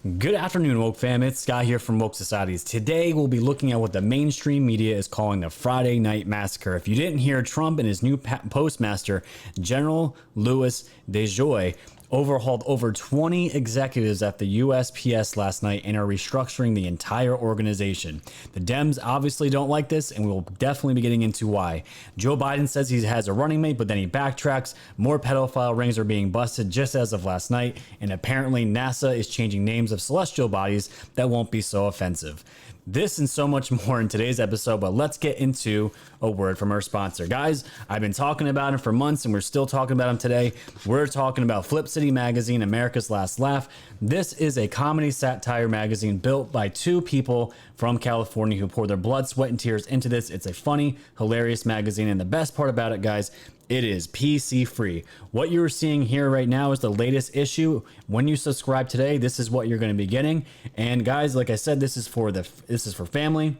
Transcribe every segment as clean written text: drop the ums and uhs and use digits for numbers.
Good afternoon, Woke fam. It's Scott here from Woke Societies. Today, we'll be looking at what the mainstream media is calling the Friday Night Massacre. If you didn't hear, Trump and his new postmaster, General Louis DeJoy, overhauled over 20 executives at the USPS last night and are restructuring the entire organization. The Dems obviously don't like this, and we will definitely be getting into why. Joe Biden says he has a running mate, but then he backtracks. More pedophile rings are being busted just as of last night, and apparently NASA is changing names of celestial bodies that won't be so offensive. This and so much more in today's episode, but let's get into a word from our sponsor. Guys, I've been talking about him for months and we're still talking about him today. We're talking about Flip City Magazine, America's Last Laugh. This is a comedy satire magazine built by two people from California who pour their blood, sweat, and tears into this. It's a funny, hilarious magazine, and the best part about it, guys, it is PC free. What you're seeing here right now is the latest issue. When you subscribe today, this is what you're going to be getting. And guys, like I said, this is for family.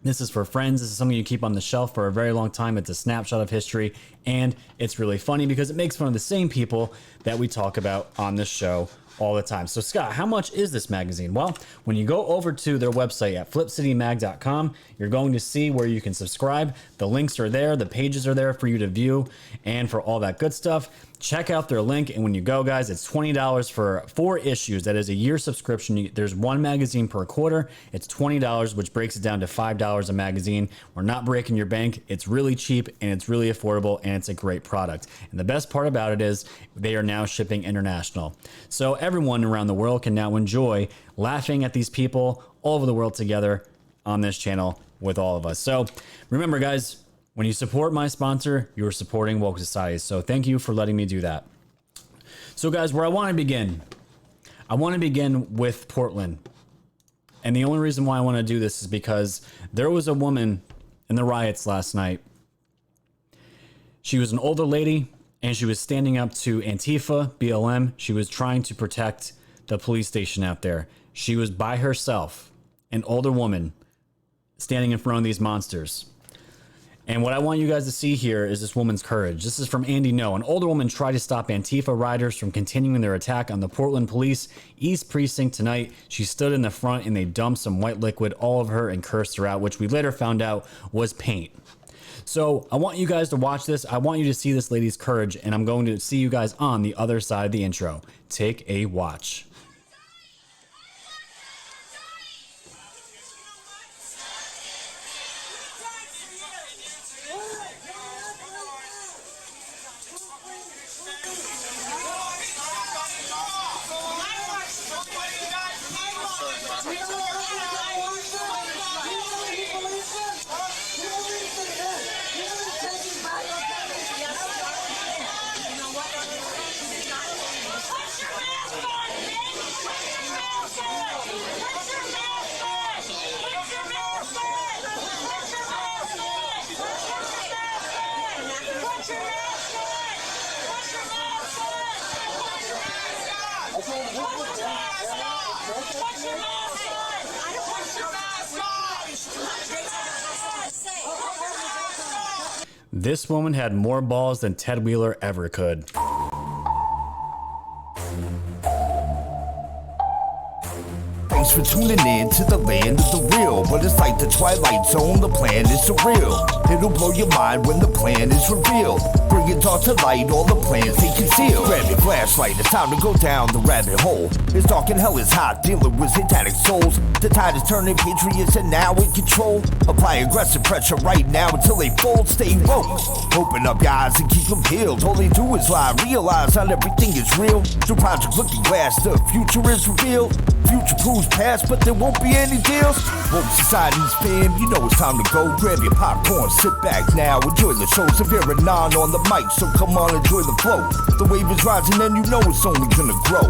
This is for friends. This is something you keep on the shelf for a very long time. It's a snapshot of history, and it's really funny because it makes fun of the same people that we talk about on this show all the time. So Scott, how much is this magazine? Well, when you go over to their website at flipcitymag.com, you're going to see where you can subscribe. The links are there. The pages are there for you to view and for all that good stuff. Check out their link. And when you go, guys, it's $20 for 4 issues. That is a year subscription. There's one magazine per quarter. It's $20, which breaks it down to $5 a magazine. We're not breaking your bank. It's really cheap and it's really affordable and it's a great product. And the best part about it is they are now shipping international. So everyone around the world can now enjoy laughing at these people all over the world together on this channel with all of us. So remember, guys, when you support my sponsor, you're supporting Woke Society. So thank you for letting me do that. So guys, where I want to begin with Portland. And the only reason why I want to do this is because there was a woman in the riots last night. She was an older lady and she was standing up to Antifa, BLM. She was trying to protect the police station out there. She was by herself, an older woman standing in front of these monsters. And what I want you guys to see here is this woman's courage. This is from Andy No. An older woman tried to stop Antifa riders from continuing their attack on the Portland Police East Precinct tonight. She stood in the front and they dumped some white liquid all over her and cursed her out, which we later found out was paint. So I want you guys to watch this. I want you to see this lady's courage, and I'm going to see you guys on the other side of the intro. Take a watch. This woman had more balls than Ted Wheeler ever could. Thanks for tuning in to the land of the real. But it's like the Twilight Zone, the plan is surreal. It'll blow your mind when the plan is revealed. Bring it all to light, all the plans they conceal. Grab your flashlight, it's time to go down the rabbit hole. It's dark and hell is hot, dealing with satanic souls. The tide is turning, patriots are now in control. Apply aggressive pressure right now until they fold. Stay woke, open up your eyes and keep them peeled. All they do is lie, realize not everything is real. Through Project Looking Glass, the future is revealed. Future proves past, but there won't be any deals. Woke Society's fam, you know it's time to go. Grab your popcorn, sit back now, enjoy the show. Severe and non on the mic, so come on, enjoy the flow. The wave is rising and you know it's only gonna grow.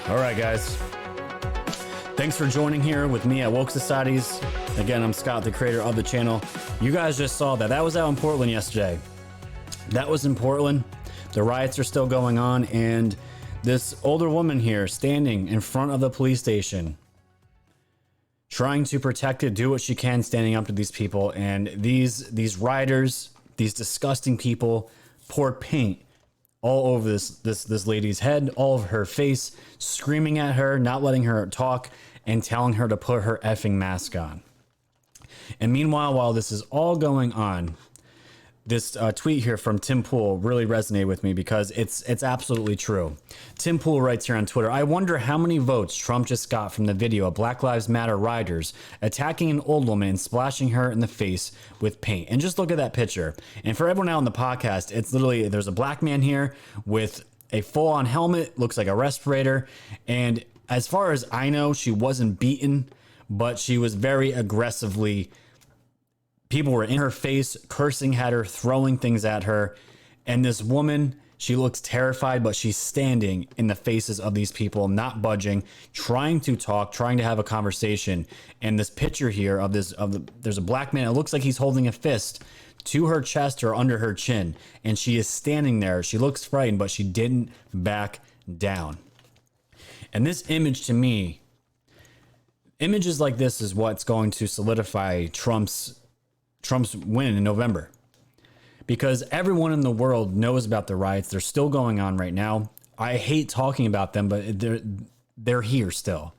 All right, guys. Thanks for joining here with me at Woke Societies. Again, I'm Scott, the creator of the channel. You guys just saw that. That was out in Portland yesterday. That was in Portland. The riots are still going on, and this older woman here standing in front of the police station. trying to protect it, do what she can, standing up to these people. And these rioters, these disgusting people, poured paint all over this lady's head, all over her face, screaming at her, not letting her talk, and telling her to put her effing mask on. And meanwhile, while this is all going on, this tweet here from Tim Pool really resonated with me because it's absolutely true. Tim Pool writes here on Twitter, I wonder how many votes Trump just got from the video of Black Lives Matter rioters attacking an old woman and splashing her in the face with paint. And just look at that picture. And for everyone out on the podcast, it's literally, there's a black man here with a full-on helmet, looks like a respirator. And as far as I know, she wasn't beaten, but she was very aggressively. People were in her face, cursing at her, throwing things at her. And this woman, she looks terrified, but she's standing in the faces of these people, not budging, trying to talk, trying to have a conversation. And this picture here there's a black man. It looks like he's holding a fist to her chest or under her chin. And she is standing there. She looks frightened, but she didn't back down. And this image, to me, images like this is what's going to solidify Trump's win in November, because everyone in the world knows about the riots. They're still going on right now. I hate talking about them, but they're here still.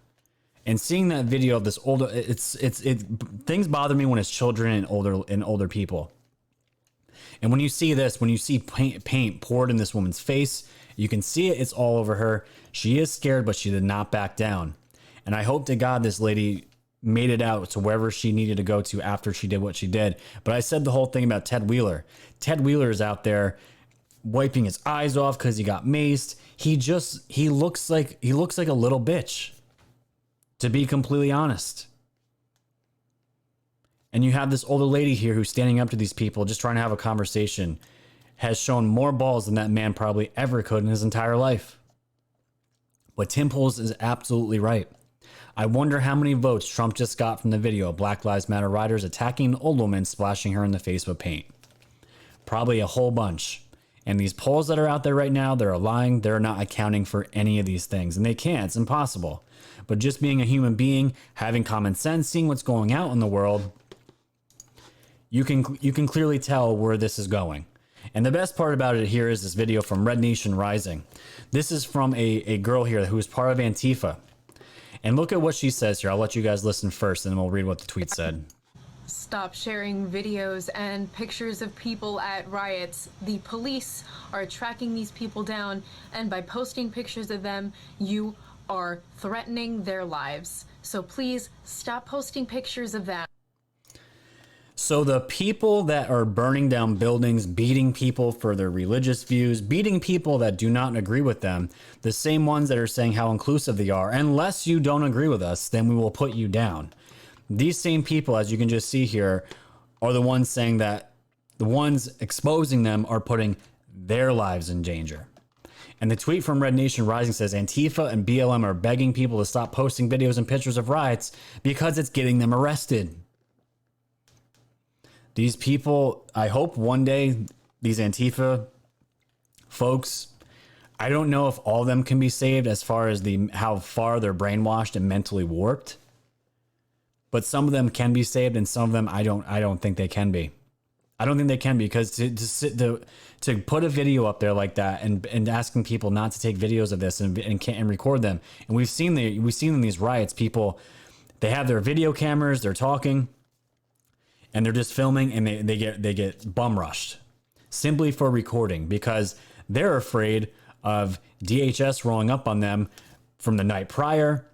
And seeing that video of this older, things bother me when it's children and older people. And when you see this, when you see paint poured in this woman's face, you can see it. It's all over her. She is scared, but she did not back down. And I hope to God this lady made it out to wherever she needed to go to after she did what she did. But I said the whole thing about Ted Wheeler. Ted Wheeler is out there wiping his eyes off because he got maced. He looks like a little bitch, to be completely honest. And you have this older lady here who's standing up to these people, just trying to have a conversation, has shown more balls than that man probably ever could in his entire life. But Tim Poles is absolutely right. I wonder how many votes Trump just got from the video of Black Lives Matter rioters attacking an old woman, splashing her in the face with paint. Probably a whole bunch. And these polls that are out there right now, they're lying. They're not accounting for any of these things. And they can't. It's impossible. But just being a human being, having common sense, seeing what's going out in the world, you can clearly tell where this is going. And the best part about it here is this video from Red Nation Rising. This is from a girl here who is part of Antifa. And look at what she says here. I'll let you guys listen first, and then we'll read what the tweet said. Stop sharing videos and pictures of people at riots. The police are tracking these people down, and by posting pictures of them, you are threatening their lives. So please stop posting pictures of them. So the people that are burning down buildings, beating people for their religious views, beating people that do not agree with them, the same ones that are saying how inclusive they are, unless you don't agree with us, then we will put you down. These same people, as you can just see here, are the ones saying that the ones exposing them are putting their lives in danger. And the tweet from Red Nation Rising says Antifa and BLM are begging people to stop posting videos and pictures of riots because it's getting them arrested. These people, I hope one day, these Antifa folks, I don't know if all of them can be saved as far as how far they're brainwashed and mentally warped. But some of them can be saved, and some of them I don't think they can be. I don't think they can be, because to put a video up there like that and asking people not to take videos of this and record them. And we've seen in these riots, people, they have their video cameras, they're talking, and they're just filming, and they get bum rushed simply for recording, because they're afraid of DHS rolling up on them from the night prior,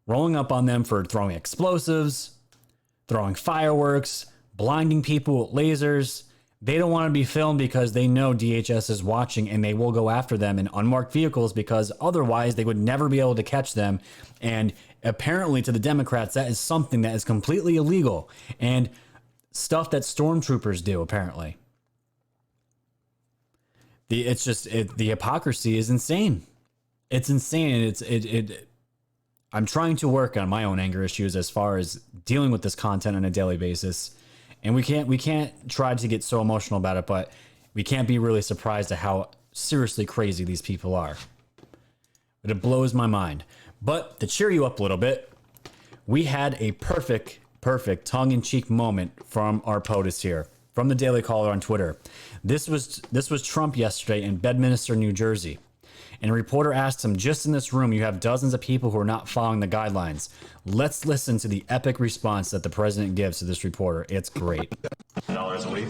rolling up on them for throwing explosives, throwing fireworks, blinding people with lasers. They don't want to be filmed because they know DHS is watching, and they will go after them in unmarked vehicles, because otherwise they would never be able to catch them. And apparently to the Democrats, that is something that is completely illegal and stuff that stormtroopers do, apparently. The hypocrisy is insane. It's insane. I'm trying to work on my own anger issues as far as dealing with this content on a daily basis. And we can't try to get so emotional about it, but we can't be really surprised at how seriously crazy these people are. But it blows my mind. But to cheer you up a little bit, we had a perfect tongue-in-cheek moment from our POTUS here, from the Daily Caller on Twitter. This was Trump yesterday in Bedminster, New Jersey. And a reporter asked him, just in this room, you have dozens of people who are not following the guidelines. Let's listen to the epic response that the president gives to this reporter. It's great. $1 a week?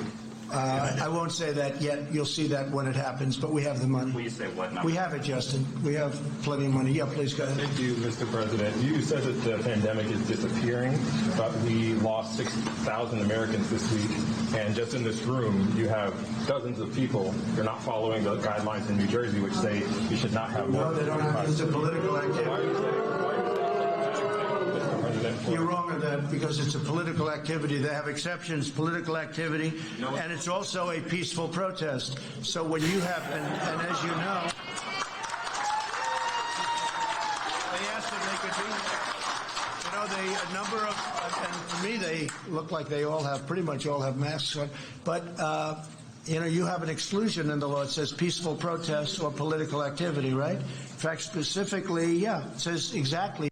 I won't say that yet. You'll see that when it happens, but we have the money. Will you say what number? We have it, Justin. We have plenty of money. Yeah, please go ahead. Thank you, Mr. President. You said that the pandemic is disappearing, but we lost 6,000 Americans this week. And just in this room, you have dozens of people who are not following the guidelines in New Jersey, which say you should not have more. No, they don't have. It's a political activity. You're wrong on that because it's a political activity. They have exceptions, political activity, and it's also a peaceful protest. So when you have, and as you know, they asked if they could be, a number of, and for me, they look like they all have, pretty much all have masks on, but, you have an exclusion in the law. It says peaceful protest or political activity, right? In fact, specifically, it says exactly.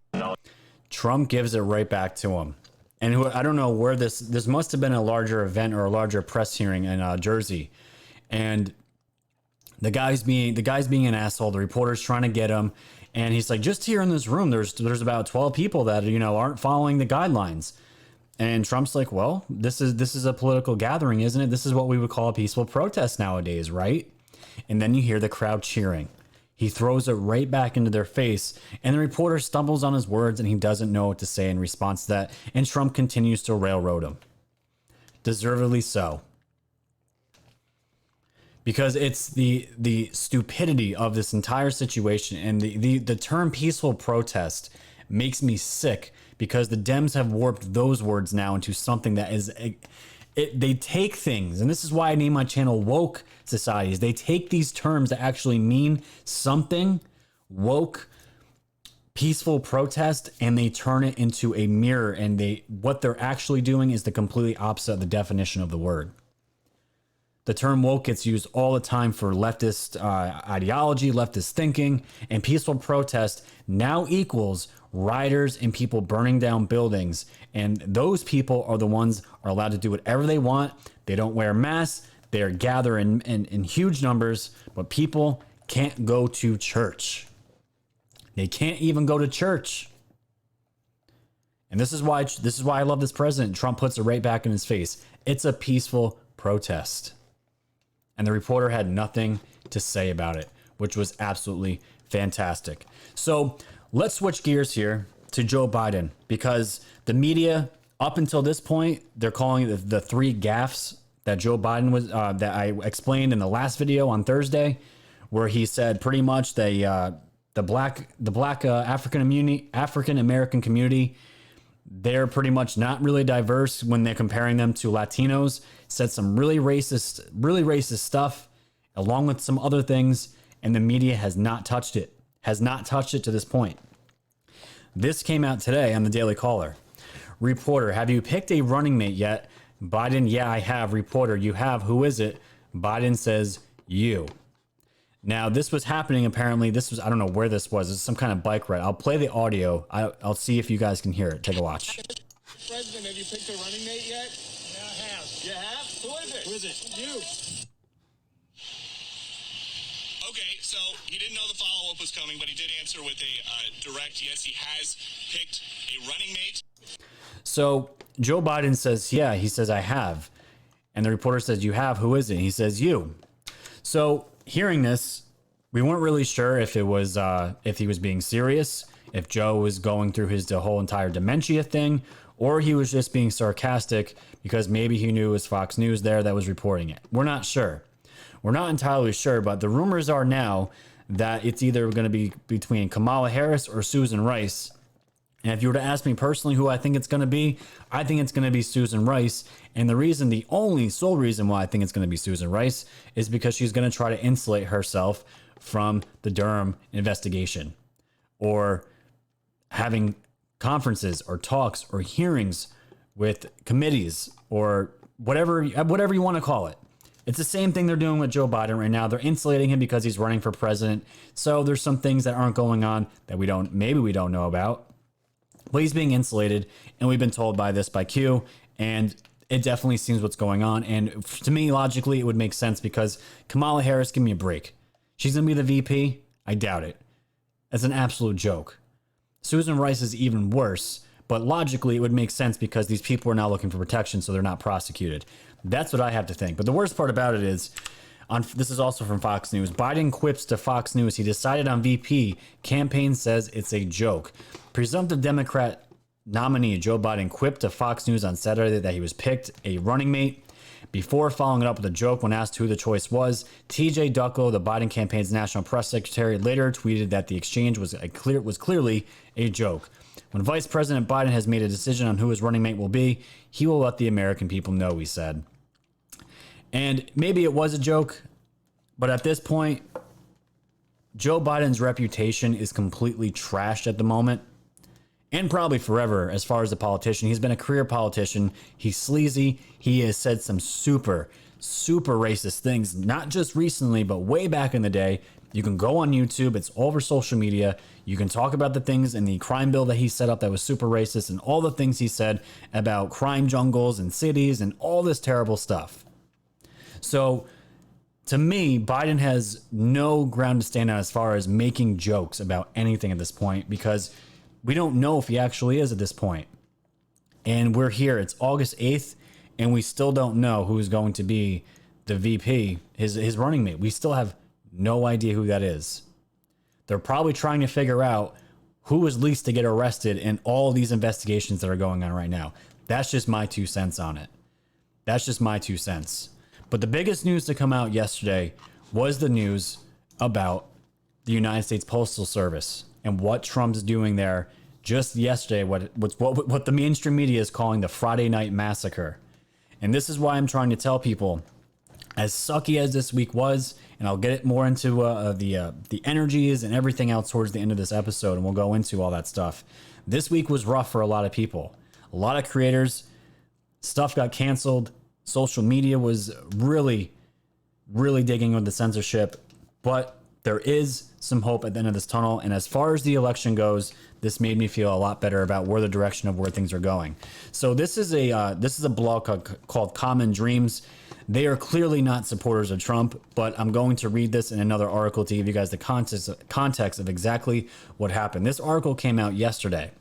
Trump gives it right back to him. And I don't know where this must have been a larger event or a larger press hearing in Jersey. And the guy's being an asshole. The reporter's trying to get him. And he's like, just here in this room, there's about 12 people that, aren't following the guidelines. And Trump's like, well, this is a political gathering, isn't it? This is what we would call a peaceful protest nowadays, right? And then you hear the crowd cheering. He throws it right back into their face, and the reporter stumbles on his words, and he doesn't know what to say in response to that, and Trump continues to railroad him. Deservedly so. Because it's the stupidity of this entire situation, and the term peaceful protest makes me sick, because the Dems have warped those words now into something that is... They take things, and this is why I name my channel Woke Societies. They take these terms that actually mean something, woke, peaceful protest, and they turn it into a mirror. And what they're actually doing is the completely opposite of the definition of the word. The term woke gets used all the time for leftist ideology, leftist thinking, and peaceful protest now equals rioters and people burning down buildings. And those people are the ones are allowed to do whatever they want. They don't wear masks. They're gathering in huge numbers, but people can't go to church. They can't even go to church. And this is why I love this president. Trump puts it right back in his face. It's a peaceful protest. And the reporter had nothing to say about it, which was absolutely fantastic. So let's switch gears here to Joe Biden, because the media, up until this point, they're calling it the three gaffes that Joe Biden was, that I explained in the last video on Thursday, where he said pretty much the black African American community, they're pretty much not really diverse when they're comparing them to Latinos. Said some really racist stuff, along with some other things, and the media has not touched it. Has not touched it to this point. This came out today on the Daily Caller. Reporter, have you picked a running mate yet? Biden, yeah, I have. Reporter, you have. Who is it? Biden says, you. Now, this was happening, apparently. I don't know where this was. It's some kind of bike ride. I'll play the audio. I'll see if you guys can hear it. Take a watch. President, have you picked a running mate yet? Yeah, I have. You have? Who is it? Who is it? You. Okay, so he didn't know the follow-up was coming, but he did answer with a direct yes, he has picked a running mate. So Joe Biden says, yeah, he says, I have. And the reporter says, you have? Who is it? He says, you. So hearing this, we weren't really sure if it was if he was being serious, if Joe was going through the whole entire dementia thing, or he was just being sarcastic because maybe he knew it was Fox News there that was reporting it. We're not sure. We're not entirely sure, but the rumors are now that it's either going to be between Kamala Harris or Susan Rice. And if you were to ask me personally who I think it's going to be, I think it's going to be Susan Rice. And the only sole reason why I think it's going to be Susan Rice is because she's going to try to insulate herself from the Durham investigation, or having conferences or talks or hearings with committees or whatever you want to call it. It's the same thing they're doing with Joe Biden right now. They're insulating him because he's running for president. So there's some things that aren't going on that maybe we don't know about. But he's being insulated, and we've been told by Q, and it definitely seems what's going on. And to me, logically, it would make sense because Kamala Harris, give me a break. She's going to be the VP? I doubt it. That's an absolute joke. Susan Rice is even worse, but logically, it would make sense because these people are now looking for protection, so they're not prosecuted. That's what I have to think. But the worst part about it is, this is also from Fox News. Biden quips to Fox News he decided on VP. Campaign says it's a joke. Presumptive Democrat nominee Joe Biden quipped to Fox News on Saturday that he was picked a running mate. Before following it up with a joke when asked who the choice was, TJ Ducko, the Biden campaign's national press secretary, later tweeted that the exchange was clearly a joke. When Vice President Biden has made a decision on who his running mate will be, he will let the American people know, he said. And maybe it was a joke, but at this point, Joe Biden's reputation is completely trashed at the moment, and probably forever as far as a politician. He's been a career politician. He's sleazy. He has said some super, super racist things, not just recently, but way back in the day. You can go on YouTube. It's all over social media. You can talk about the things in the crime bill that he set up that was super racist and all the things he said about crime jungles and cities and all this terrible stuff. So to me, Biden has no ground to stand on as far as making jokes about anything at this point because we don't know if he actually is at this point. And we're here. It's August 8th, and we still don't know who's going to be the VP, his running mate. We still have no idea who that is. They're probably trying to figure out who is least to get arrested in all these investigations that are going on right now. That's just my 2 cents on it. That's just my 2 cents. But the biggest news to come out yesterday was the news about the United States Postal Service and what Trump's doing there just yesterday, what the mainstream media is calling the Friday Night Massacre. And this is why I'm trying to tell people, as sucky as this week was, and I'll get it more into the energies and everything else towards the end of this episode, and we'll go into all that stuff. This week was rough for a lot of people. A lot of creators, stuff got canceled. Social media was really, really digging with the censorship, but there is some hope at the end of this tunnel. And as far as the election goes, this made me feel a lot better about where the direction of where things are going. So this is a blog called Common Dreams. They are clearly not supporters of Trump, but I'm going to read this in another article to give you guys the context of exactly what happened. This article came out yesterday.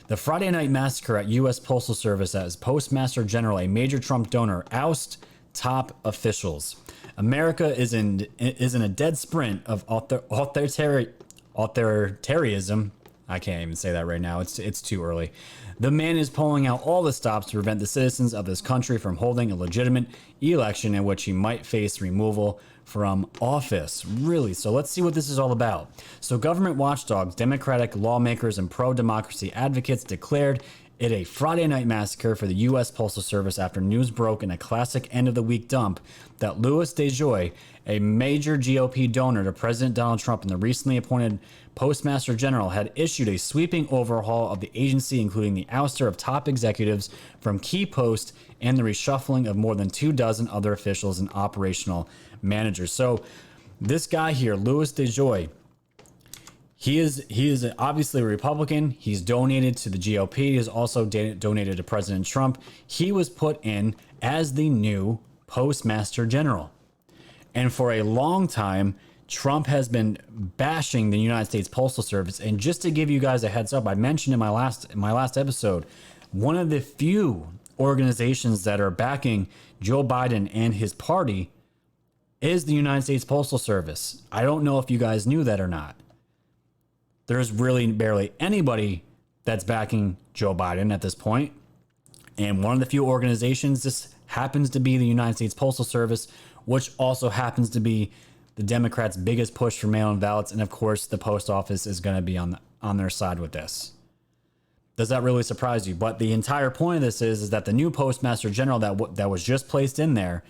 The Friday Night Massacre at U.S. Postal Service as Postmaster General, a major Trump donor, oust top officials. America is in a dead sprint of authoritarianism. I can't even say that right now. It's too early. The man is pulling out all the stops to prevent the citizens of this country from holding a legitimate election in which he might face removal from office. Really? So let's see what this is all about. So government watchdogs, Democratic lawmakers, and pro-democracy advocates declared it a Friday night massacre for the U.S. Postal Service after news broke in a classic end-of-the-week dump that Louis DeJoy, a major GOP donor to President Donald Trump and the recently appointed Postmaster General, had issued a sweeping overhaul of the agency, including the ouster of top executives from key posts and the reshuffling of more than 24 other officials and operational managers. So this guy here, Louis DeJoy, he is obviously a Republican. He's donated to the GOP. He has also donated to President Trump. He was put in as the new Postmaster General. And for a long time, Trump has been bashing the United States Postal Service. And just to give you guys a heads up, I mentioned in my last episode, one of the few organizations that are backing Joe Biden and his party is the United States Postal Service. I don't know if you guys knew that or not. There's really barely anybody that's backing Joe Biden at this point. And one of the few organizations, this happens to be the United States Postal Service, which also happens to be the Democrats' biggest push for mail-in ballots. And of course, the post office is going to be on their side with this. Does that really surprise you? But the entire point of this is that the new Postmaster General that was just placed in there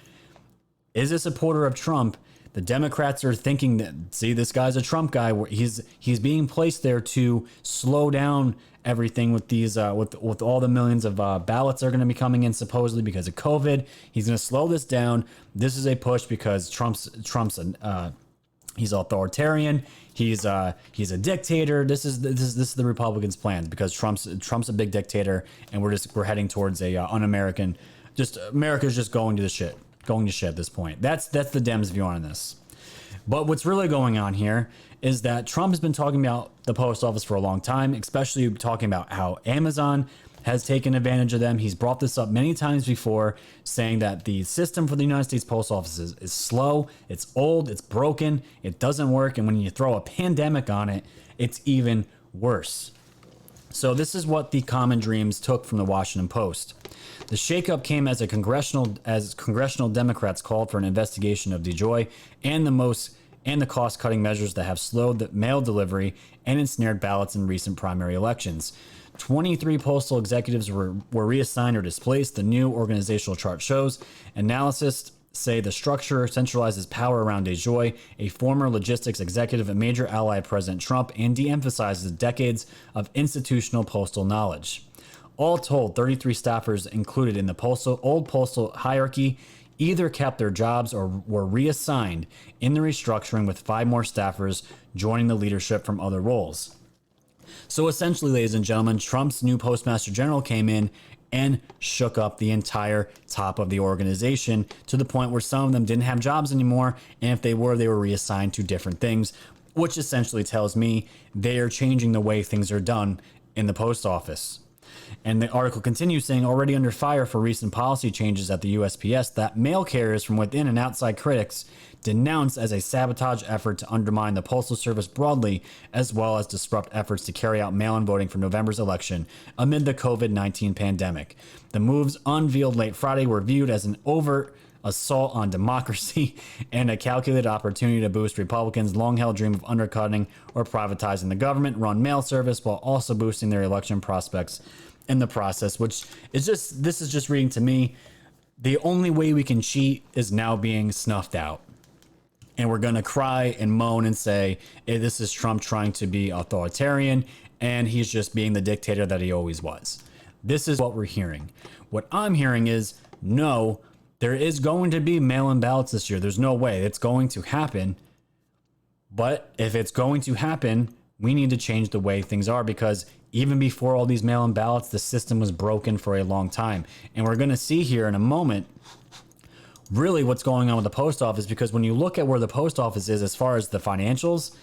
is a supporter of Trump. The Democrats are thinking that, see, this guy's a Trump guy. He's being placed there to slow down everything with these with all the millions of ballots that are going to be coming in supposedly because of COVID. He's going to slow this down. This is a push because Trump's he's authoritarian. he's a dictator. This is the Republicans' plan because Trump's a big dictator, and we're heading towards a un-American. Just America's just going to shit at this point. That's the Dems' view on this. But what's really going on here is that Trump has been talking about the post office for a long time, especially talking about how Amazon has taken advantage of them. He's brought this up many times before, saying that the system for the United States Post Office is slow, it's old, it's broken, it doesn't work, and when you throw a pandemic on it, it's even worse. So this is what the Common Dreams took from the Washington Post. The shakeup came as congressional Democrats called for an investigation of DeJoy and the cost-cutting measures that have slowed the mail delivery and ensnared ballots in recent primary elections. 23 postal executives were reassigned or displaced, the new organizational chart shows. Analysts say the structure centralizes power around DeJoy, a former logistics executive, a major ally of President Trump, and de-emphasizes decades of institutional postal knowledge. All told, 33 staffers included in the old postal hierarchy either kept their jobs or were reassigned in the restructuring, with 5 more staffers joining the leadership from other roles. So essentially, ladies and gentlemen, Trump's new Postmaster General came in and shook up the entire top of the organization to the point where some of them didn't have jobs anymore, and if they were reassigned to different things, which essentially tells me they are changing the way things are done in the post office. And the article continues saying, already under fire for recent policy changes at the USPS that mail carriers from within and outside critics denounced as a sabotage effort to undermine the Postal Service broadly, as well as disrupt efforts to carry out mail-in voting for November's election amid the COVID-19 pandemic. The moves, unveiled late Friday, were viewed as an overt assault on democracy and a calculated opportunity to boost Republicans' long-held dream of undercutting or privatizing the government-run mail service while also boosting their election prospects in the process, which is this is just reading to me, the only way we can cheat is now being snuffed out. And we're going to cry and moan and say, hey, this is Trump trying to be authoritarian, and he's just being the dictator that he always was. This is what we're hearing. What I'm hearing is, no, there is going to be mail-in ballots this year. There's no way. It's going to happen. But if it's going to happen, we need to change the way things are, because even before all these mail-in ballots, the system was broken for a long time. And we're going to see here in a moment really what's going on with the post office, because when you look at where the post office is as far as the financials,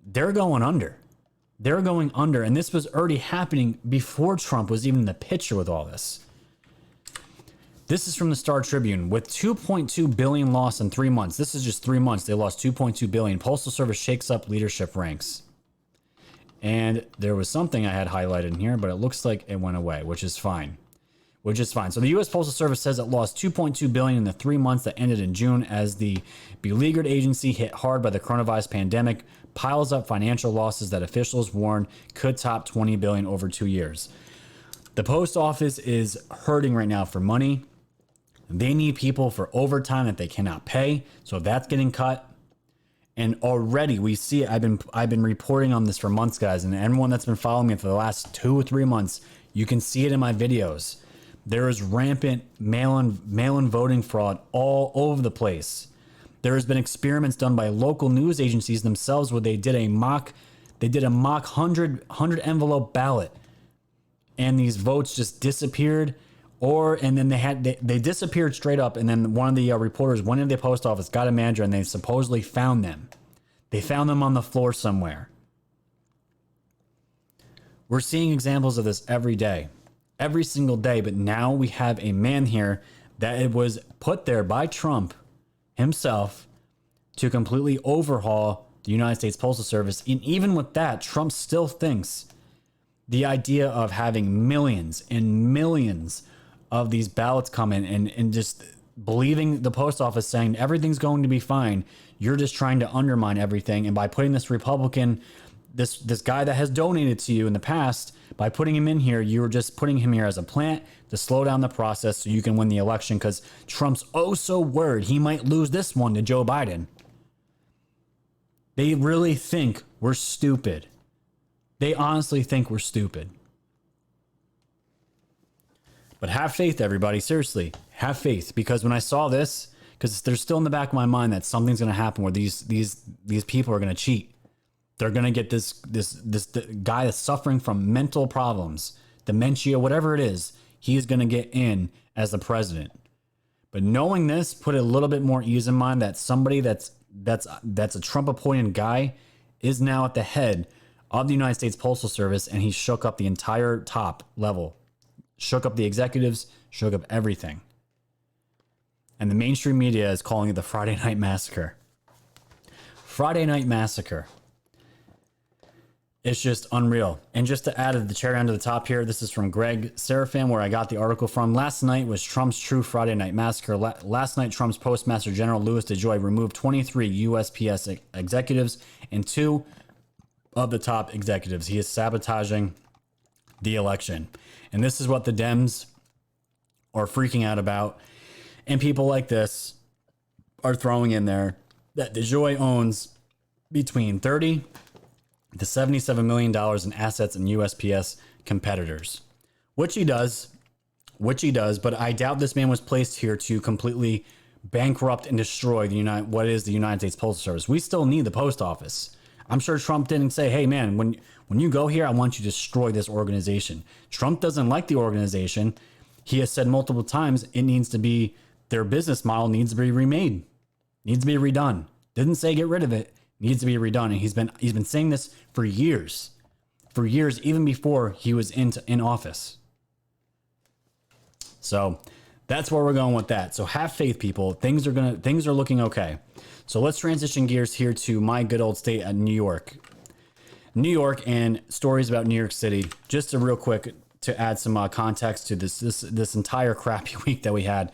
they're going under. They're going under. And this was already happening before Trump was even in the picture with all this. This is from the Star Tribune. With $2.2 billion lost in 3 months, this is just 3 months, they lost $2.2 billion. Postal Service shakes up leadership ranks. And there was something I had highlighted in here, but it looks like it went away, which is fine. So the U.S. Postal Service says it lost $2.2 billion in the 3 months that ended in June as the beleaguered agency, hit hard by the coronavirus pandemic, piles up financial losses that officials warn could top $20 billion over 2 years. The post office is hurting right now for money. They need people for overtime that they cannot pay. So if that's getting cut, and already we see it. I've been reporting on this for months, guys, and everyone that's been following me for the last 2 or 3 months, you can see it in my videos. There is rampant mail-in voting fraud all over the place. There has been experiments done by local news agencies themselves where they did a mock 100 envelope ballot, and these votes just disappeared. And then they disappeared straight up, and then one of the reporters went into the post office, got a manager, and they supposedly found them. They found them on the floor somewhere. We're seeing examples of this every day, every single day, but now we have a man here that it was put there by Trump himself to completely overhaul the United States Postal Service. And even with that, Trump still thinks the idea of having millions and millions of these ballots come in and just believing the post office saying everything's going to be fine. You're just trying to undermine everything. And by putting this Republican, this guy that has donated to you in the past, by putting him in here, you're just putting him here as a plant to slow down the process so you can win the election, because Trump's oh so worried he might lose this one to Joe Biden. They really think we're stupid. They honestly think we're stupid. But have faith, everybody. Seriously, have faith. Because when I saw this, because there's still in the back of my mind that something's going to happen where these people are going to cheat. They're going to get this guy that's suffering from mental problems, dementia, whatever it is. He's going to get in as the president. But knowing this, put a little bit more ease in mind that somebody that's a Trump appointed guy is now at the head of the United States Postal Service, and he shook up the entire top level, shook up the executives, shook up everything. And the mainstream media is calling it the Friday Night Massacre. Friday Night Massacre. It's just unreal. And just to add the cherry onto the top here, this is from Greg Serafan, where I got the article from. Last night was Trump's true Friday Night Massacre. Last night, Trump's Postmaster General Louis DeJoy removed 23 USPS executives and 2 of the top executives. He is sabotaging the election. And this is what the Dems are freaking out about. And people like this are throwing in there that DeJoy owns between 30 to $77 million in assets in USPS competitors, which he does, but I doubt this man was placed here to completely bankrupt and destroy the United States Postal Service. We still need the post office. I'm sure Trump didn't say, hey man, when you go here, I want you to destroy this organization. Trump doesn't like the organization. He has said multiple times it needs to be, their business model needs to be remade, needs to be redone. Didn't say get rid of it. Needs to be redone. And he's been saying this for years, even before he was in office. So that's where we're going with that. So have faith, people. Things are looking okay. So let's transition gears here to my good old state of New York. New York and stories about New York City. Just a real quick to add some context to this entire crappy week that we had.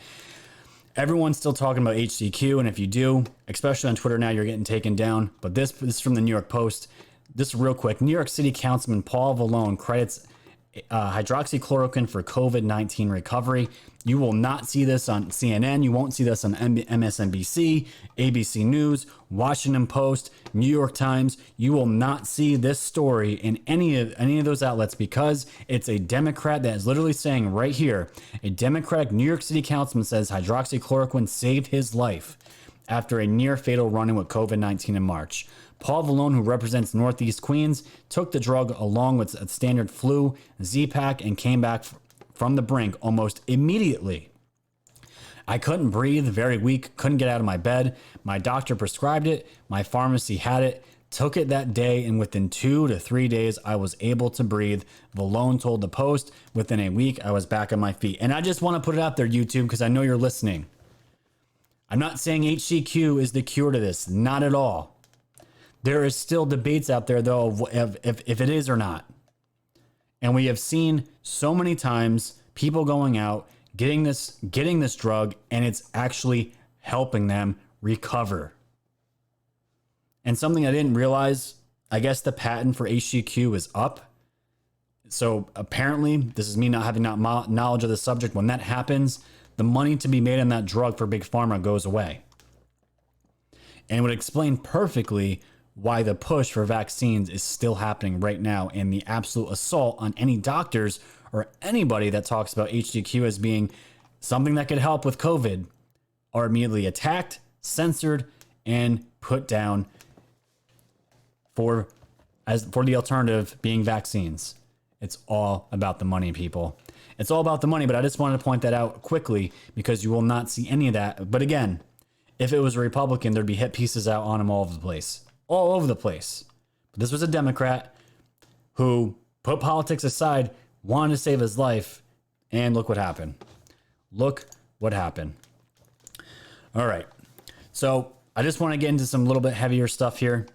Everyone's still talking about HCQ, and if you do, especially on Twitter now, you're getting taken down. But this is from the New York Post. This is real quick. New York City Councilman Paul Vallone credits hydroxychloroquine for COVID-19 recovery. You will not see this on CNN. You won't see this on MSNBC, ABC News, Washington Post, New York Times. You will not see this story in any of those outlets because it's a Democrat that is literally saying right here, a Democratic New York City councilman says hydroxychloroquine saved his life after a near fatal run-in with COVID-19 in March. Paul Vallone, who represents Northeast Queens, took the drug along with a standard flu Z-Pack and came back from the brink almost immediately. I couldn't breathe, very weak, couldn't get out of my bed. My doctor prescribed it. My pharmacy had it, took it that day, and within 2 to 3 days, I was able to breathe. Vallone told the Post, within a week, I was back on my feet. And I just want to put it out there, YouTube, because I know you're listening. I'm not saying HCQ is the cure to this, not at all. There is still debates out there, though, of if it is or not. And we have seen so many times people going out, getting this drug, and it's actually helping them recover. And something I didn't realize, I guess the patent for HCQ is up. So apparently, this is me not having knowledge of the subject. When that happens, the money to be made on that drug for Big Pharma goes away. And it would explain perfectly why the push for vaccines is still happening right now, and the absolute assault on any doctors or anybody that talks about HCQ as being something that could help with COVID are immediately attacked, censored, and put down for the alternative being vaccines. It's all about the money, people. It's all about the money, but I just wanted to point that out quickly because you will not see any of that. But again, if it was a Republican, there'd be hit pieces out on him all over the place. All over the place. But this was a Democrat who put politics aside, wanted to save his life, and look what happened. Look what happened. All right. So I just want to get into some little bit heavier stuff here.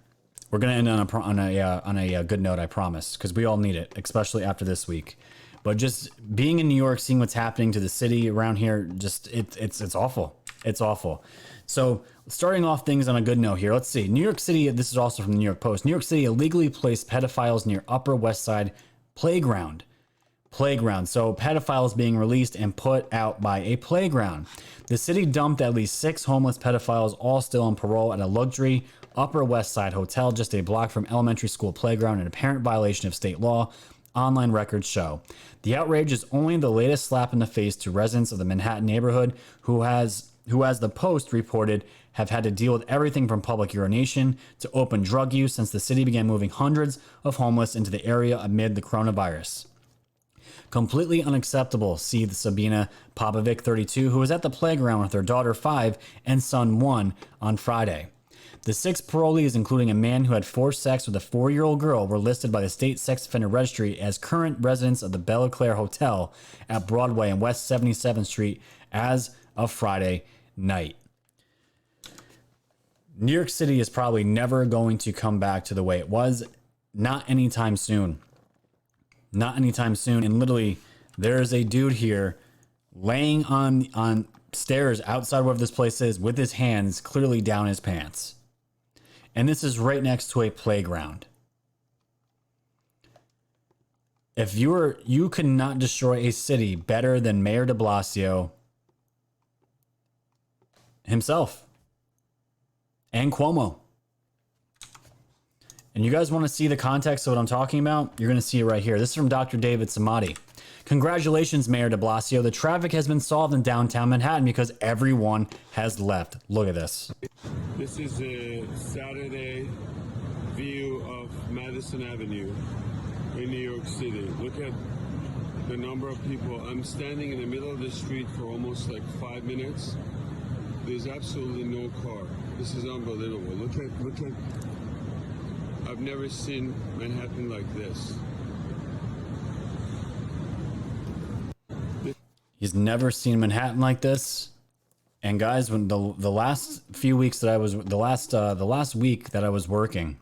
We're going to end on a good note, I promise, because we all need it, especially after this week. But just being in New York, seeing what's happening to the city around here, just it's awful. It's awful. So starting off things on a good note here, let's see. New York City, this is also from the New York Post. New York City illegally placed pedophiles near Upper West Side playground. So pedophiles being released and put out by a playground. The city dumped at least 6 homeless pedophiles, all still on parole, at a luxury Upper West Side hotel just a block from elementary school playground in apparent violation of state law, online records show. The outrage is only the latest slap in the face to residents of the Manhattan neighborhood who who, as the Post reported, have had to deal with everything from public urination to open drug use since the city began moving hundreds of homeless into the area amid the coronavirus. Completely unacceptable, seethed Sabina Popovic, 32, who was at the playground with her daughter, 5, and son, 1, on Friday. The 6 parolees, including a man who had forced sex with a 4-year-old girl, were listed by the state sex offender registry as current residents of the Belle Claire Hotel at Broadway and West 77th Street as of Friday night. New York City is probably never going to come back to the way it was. Not anytime soon. Not anytime soon. And literally, there's a dude here laying on stairs outside wherever this place is with his hands clearly down his pants. And this is right next to a playground. If you could not destroy a city better than Mayor de Blasio himself and Cuomo. And you guys want to see the context of what I'm talking about? You're going to see it right here. This is from Dr. David Samadi. Congratulations, Mayor de Blasio. The traffic has been solved in downtown Manhattan because everyone has left. Look at this. This is a Saturday view of Madison Avenue in New York City. Look at the number of people. I'm standing in the middle of the street for almost like 5 minutes. There's absolutely no car. This is unbelievable. Look at, I've never seen Manhattan like this. He's never seen Manhattan like this. And guys, when the last few weeks that I was, the last week that I was working,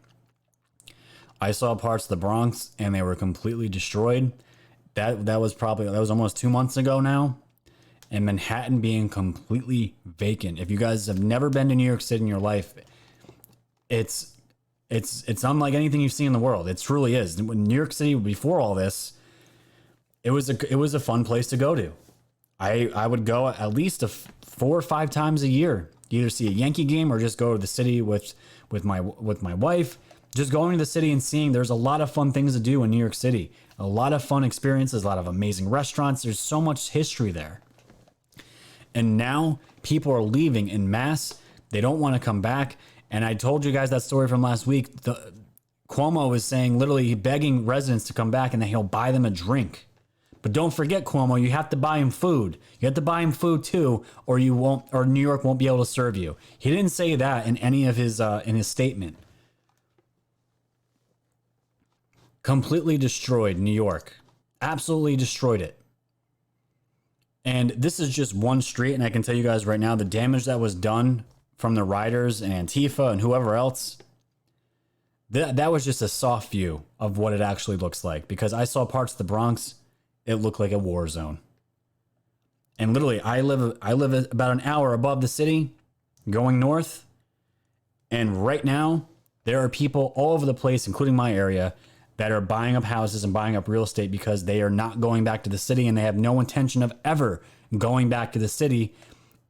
I saw parts of the Bronx and they were completely destroyed. That was almost 2 months ago now. And Manhattan being completely vacant. If you guys have never been to New York City in your life, it's unlike anything you've seen in the world. It truly is. When New York City, before all this, it was a fun place to go to. I would go at least 4 or 5 times a year, either see a Yankee game or just go to the city with my wife. Just going to the city and seeing there's a lot of fun things to do in New York City. A lot of fun experiences, a lot of amazing restaurants. There's so much history there. And now people are leaving en masse. They don't want to come back. And I told you guys that story from last week. Cuomo is saying, literally begging residents to come back and that he'll buy them a drink. But don't forget, Cuomo, you have to buy him food. You have to buy him food too, or New York won't be able to serve you. He didn't say that in any of his in his statement. Completely destroyed New York. Absolutely destroyed it. And this is just one street, and I can tell you guys right now, the damage that was done from the rioters and Antifa and whoever else, that was just a soft view of what it actually looks like. Because I saw parts of the Bronx, it looked like a war zone. And literally, I live about an hour above the city, going north, and right now, there are people all over the place, including my area, that are buying up houses and buying up real estate because they are not going back to the city and they have no intention of ever going back to the city.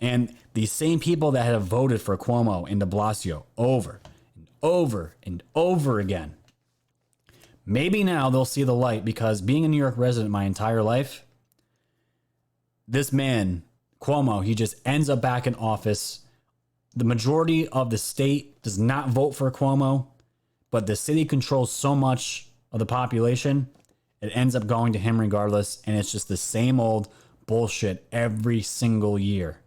And these same people that have voted for Cuomo and de Blasio over and over and over again, maybe now they'll see the light, because being a New York resident my entire life, this man, Cuomo, he just ends up back in office. The majority of the state does not vote for Cuomo, but the city controls so much of the population, it ends up going to him regardless. And it's just the same old bullshit every single year.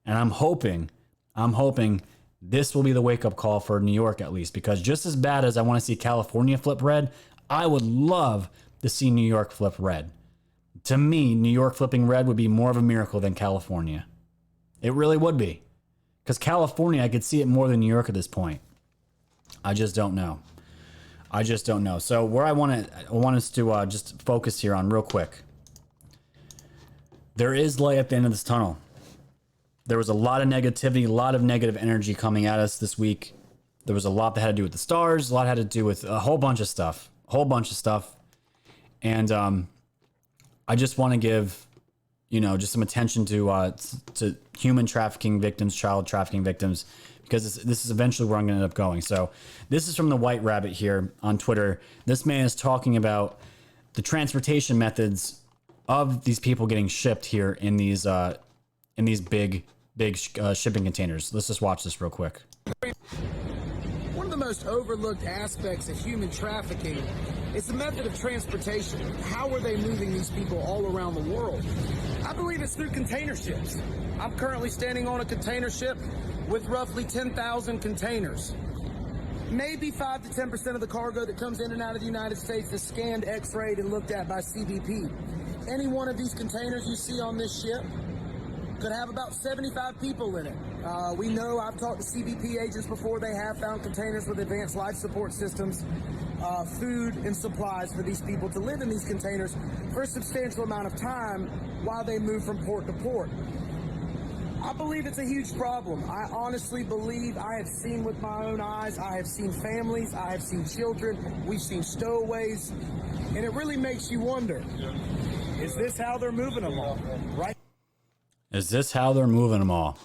And I'm hoping this will be the wake up call for New York, at least, because just as bad as I want to see California flip red, I would love to see New York flip red. To me, New York flipping red would be more of a miracle than California. It really would be. Because California, I could see it more than New York at this point. I just don't know. So where I want us to just focus here on real quick. There is light at the end of this tunnel. There was a lot of negativity, a lot of negative energy coming at us this week. There was a lot that had to do with the stars. A lot had to do with a whole bunch of stuff. And I just want to give, just some attention to human trafficking victims, child trafficking victims, because this is eventually where I'm going to end up going. So this is from the White Rabbit here on Twitter. This man is talking about the transportation methods of these people getting shipped here in these big big shipping containers. Let's just watch this real quick. One of the most overlooked aspects of human trafficking is the method of transportation. How are they moving these people all around the world? I believe it's through container ships. I'm currently standing on a container ship with roughly 10,000 containers. Maybe 5 to 10% of the cargo that comes in and out of the United States is scanned, x-rayed, and looked at by CBP. Any one of these containers you see on this ship could have about 75 people in it. We know, I've talked to CBP agents before, they have found containers with advanced life support systems, food and supplies for these people to live in these containers for a substantial amount of time while they move from port to port. I believe it's a huge problem. I honestly believe, I have seen with my own eyes, I have seen families, I have seen children, we've seen stowaways, and it really makes you wonder, is this how they're moving them all? Right? Is this how they're moving them all?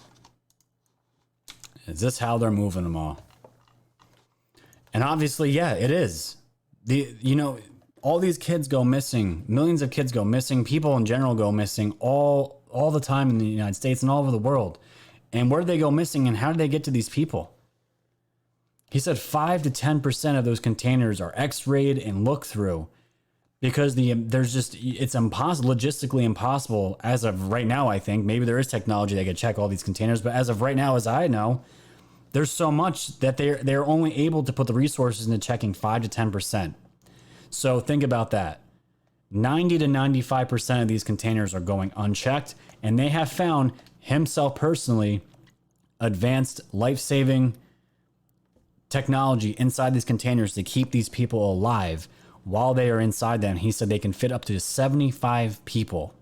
Is this how they're moving them all? And obviously, yeah, it is. All these kids go missing. Millions of kids go missing. People in general go missing all the time in the United States and all over the world. And where do they go missing, and how do they get to these people? He said 5 to 10% of those containers are x-rayed and looked through because it's impossible, logistically impossible as of right now. I think maybe there is technology that could check all these containers, but as of right now, as I know, there's so much that they're only able to put the resources into checking 5 to 10%. So think about that. 90 to 95% of these containers are going unchecked, and they have found, himself personally, advanced life-saving technology inside these containers to keep these people alive while they are inside them. He said they can fit up to 75 people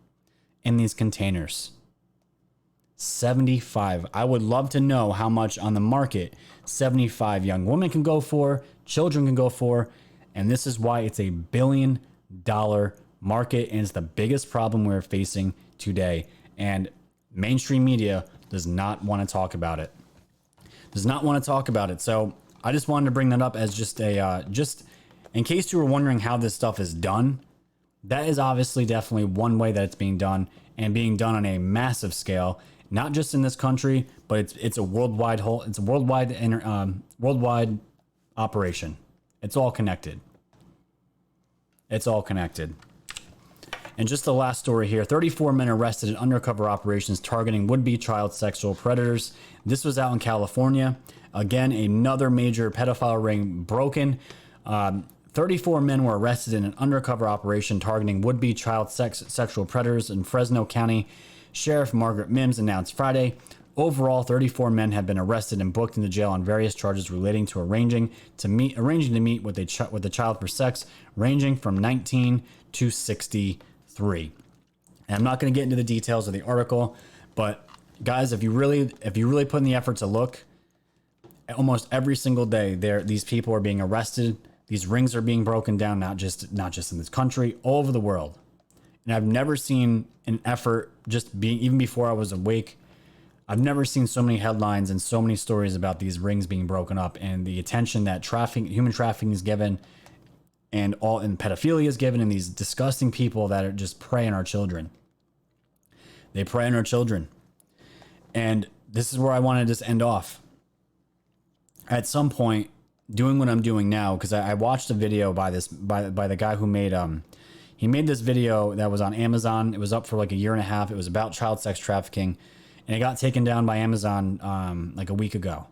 in these containers. 75. I would love to know how much on the market 75 young women can go for, children can go for, and this is why it's $1 billion market, and it's the biggest problem we're facing today. And mainstream media does not want to talk about it. Does not want to talk about it. So I just wanted to bring that up as just in case you were wondering how this stuff is done. That is obviously definitely one way that it's being done, and being done on a massive scale, not just in this country, but it's a worldwide worldwide operation. It's all connected. It's all connected. And just the last story here, 34 men arrested in undercover operations targeting would-be child sexual predators. This was out in California. Again, another major pedophile ring broken. 34 men were arrested in an undercover operation targeting would-be child sexual predators in Fresno County. Sheriff Margaret Mims announced Friday. Overall, 34 men have been arrested and booked into jail on various charges relating to arranging to meet with the child for sex, ranging from 19 to 63. And I'm not going to get into the details of the article, but guys, if you really put in the effort to look, almost every single day these people are being arrested. These rings are being broken down, not just in this country, all over the world. And I've never seen an effort even before I was awake. I've never seen so many headlines and so many stories about these rings being broken up, and the attention that human trafficking is given, and pedophilia is given, and these disgusting people that are just prey on our children. They prey on our children. And this is where I want to just end off. At some point, doing what I'm doing now, because I watched a video by the guy who made he made this video that was on Amazon. It was up for like a year and a half. It was about child sex trafficking, and it got taken down by Amazon like a week ago.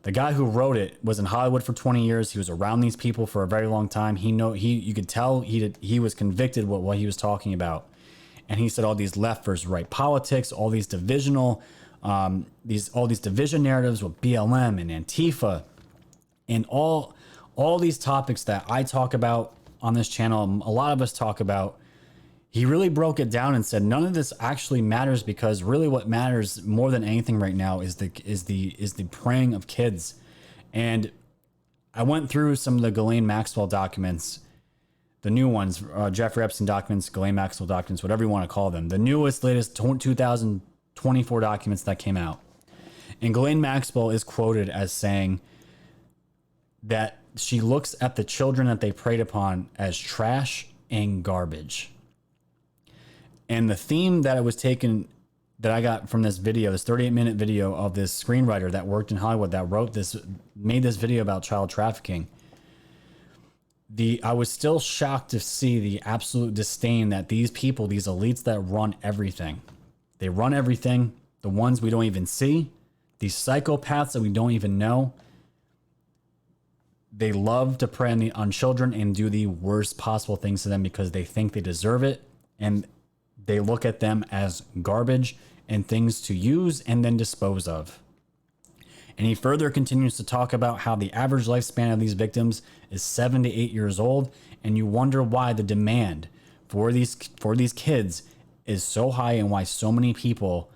The guy who wrote it was in Hollywood for 20 years. He was around these people for a very long time. You could tell he was convicted what he was talking about. And he said all these left versus right politics, all these divisional, all these division narratives with BLM and Antifa, and all these topics that I talk about on this channel, a lot of us talk about. He really broke it down and said none of this actually matters, because really what matters more than anything right now is the preying of kids. And I went through some of the Ghislaine Maxwell documents, the new ones, Jeffrey Epstein documents, Ghislaine Maxwell documents, whatever you want to call them, the latest 2024 documents that came out. And Ghislaine Maxwell is quoted as saying that she looks at the children that they preyed upon as trash and garbage. And the theme that it was taken that I got from this video, this 38-minute video of this screenwriter that worked in Hollywood that made this video about child trafficking. I was still shocked to see the absolute disdain that these people, these elites that run everything, they run everything, the ones we don't even see, these psychopaths that we don't even know, they love to prey on children and do the worst possible things to them because they think they deserve it. And they look at them as garbage and things to use and then dispose of. And he further continues to talk about how the average lifespan of these victims is 7 to 8 years old. And you wonder why the demand for these kids is so high and why so many people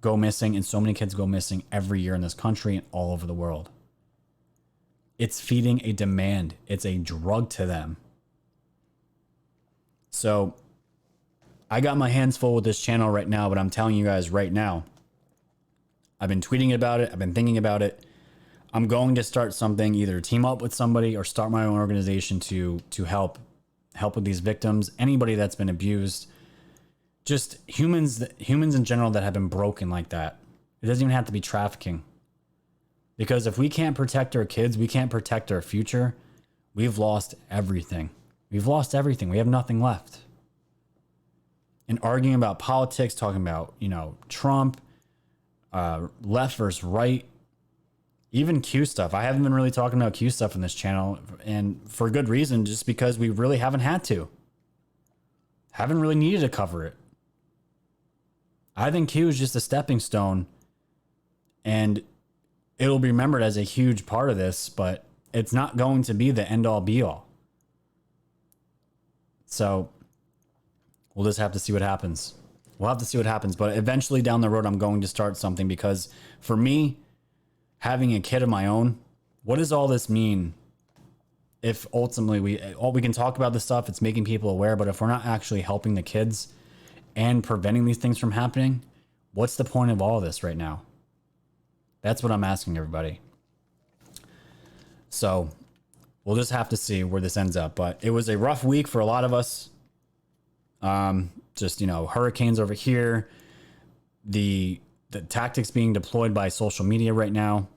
go missing and so many kids go missing every year in this country and all over the world. It's feeding a demand. It's a drug to them. So I got my hands full with this channel right now, but I'm telling you guys right now, I've been tweeting about it. I've been thinking about it. I'm going to start something, either team up with somebody or start my own organization to help with these victims, anybody that's been abused, just humans in general that have been broken like that. It doesn't even have to be trafficking. Because if we can't protect our kids, we can't protect our future, we've lost everything. We've lost everything. We have nothing left. And arguing about politics, talking about, Trump, left versus right, even Q stuff. I haven't been really talking about Q stuff in this channel, and for good reason, just because we really haven't had to. Haven't really needed to cover it. I think Q is just a stepping stone, and it'll be remembered as a huge part of this, but it's not going to be the end all be all. So we'll just have to see what happens. We'll have to see what happens. But eventually down the road, I'm going to start something, because for me, having a kid of my own, what does all this mean if ultimately we can talk about this stuff, it's making people aware, but if we're not actually helping the kids and preventing these things from happening, what's the point of all of this right now? That's what I'm asking everybody. So we'll just have to see where this ends up. But it was a rough week for a lot of us. Hurricanes over here, the tactics being deployed by social media right now.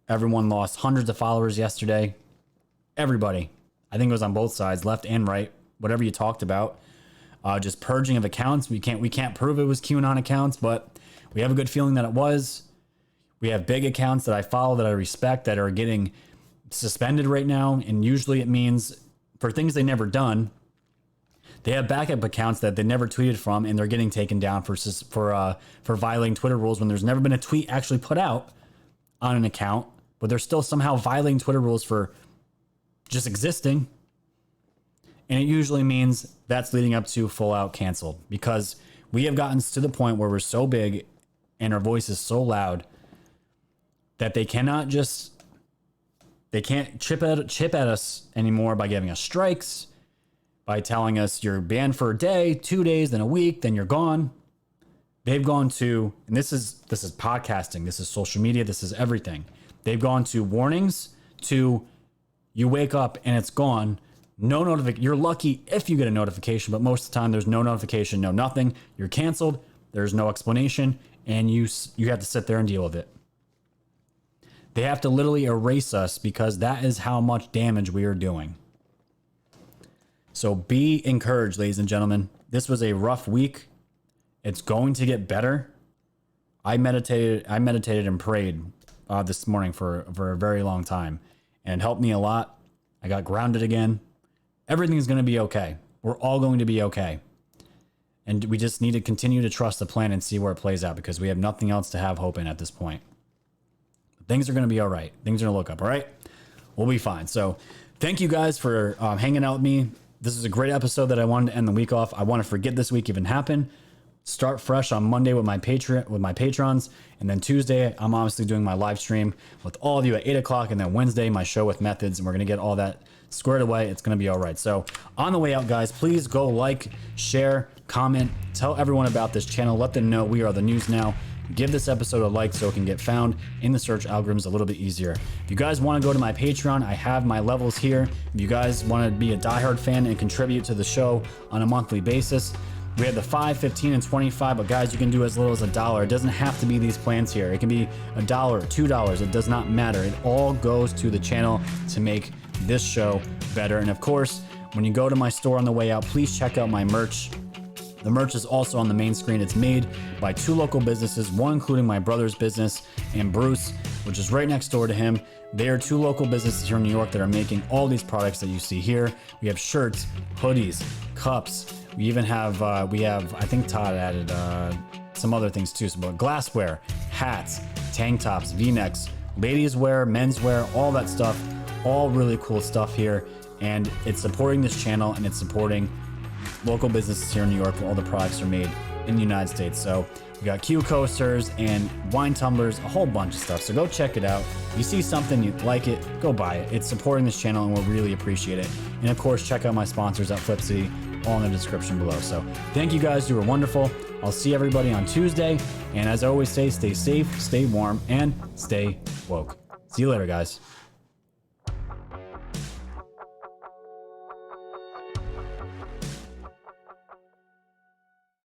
Everyone lost hundreds of followers yesterday. Everybody. I think it was on both sides, left and right, whatever you talked about. Just purging of accounts. We can't prove it was QAnon accounts, but we have a good feeling that it was. We have big accounts that I follow, that I respect, that are getting suspended right now. And usually it means for things they never done. They have backup accounts that they never tweeted from, and they're getting taken down for violating Twitter rules when there's never been a tweet actually put out on an account, but they're still somehow violating Twitter rules for just existing. And it usually means that's leading up to full out canceled, because we have gotten to the point where we're so big and our voice is so loud that they can't chip at us anymore by giving us strikes, by telling us you're banned for a day, 2 days, then a week, then you're gone. They've gone to, and this is podcasting, this is social media, this is everything. They've gone to warnings, to you wake up and it's gone. No notification. You're lucky if you get a notification, but most of the time there's no notification, no nothing. You're canceled. There's no explanation, and you have to sit there and deal with it. They have to literally erase us, because that is how much damage we are doing. So be encouraged, ladies and gentlemen. This was a rough week. It's going to get better. I meditated and prayed this morning for a very long time, and it helped me a lot. I got grounded again. Everything's going to be okay. We're all going to be okay. And we just need to continue to trust the plan and see where it plays out, because we have nothing else to have hope in at this point. Things are going to be all right. Things are going to look up, all right? We'll be fine. So thank you guys for hanging out with me. This is a great episode that I wanted to end the week off. I want to forget this week even happened. Start fresh on Monday with my patrons, and then Tuesday I'm obviously doing my live stream with all of you at 8 o'clock, and then Wednesday my show with Methods, and we're going to get all that squared away. It's going to be all right. So on the way out, guys, please go like, share, comment, tell everyone about this channel. Let them know we are the news now. Give this episode a like so it can get found in the search algorithms a little bit easier. If you guys want to go to my Patreon, I have my levels here. If you guys want to be a diehard fan and contribute to the show on a monthly basis, We have the 5, 15, and 25, but guys, you can do as little as $1. It doesn't have to be these plans here. It can be $1, $2. It does not matter. It all goes to the channel to make this show better. And of course, when you go to my store on the way out, please check out my merch. The merch is also on the main screen. It's made by 2 local businesses, one including my brother's business and Bruce, which is right next door to him. They are 2 local businesses here in New York that are making all these products that you see here. We have shirts, hoodies, cups. We even have, I think Todd added some other things too. So glassware, hats, tank tops, V-necks, ladies wear, men's wear, all that stuff. All really cool stuff here. And it's supporting this channel and it's supporting local businesses here in New York where all the products are made in the United States. So we got Q coasters and wine tumblers, a whole bunch of stuff. So go check it out. If you see something, you like it, go buy it. It's supporting this channel and we'll really appreciate it. And of course, check out my sponsors at Flip City, all in the description below. So thank you guys. You were wonderful. I'll see everybody on Tuesday. And as I always say, stay safe, stay warm, and stay woke. See you later, guys.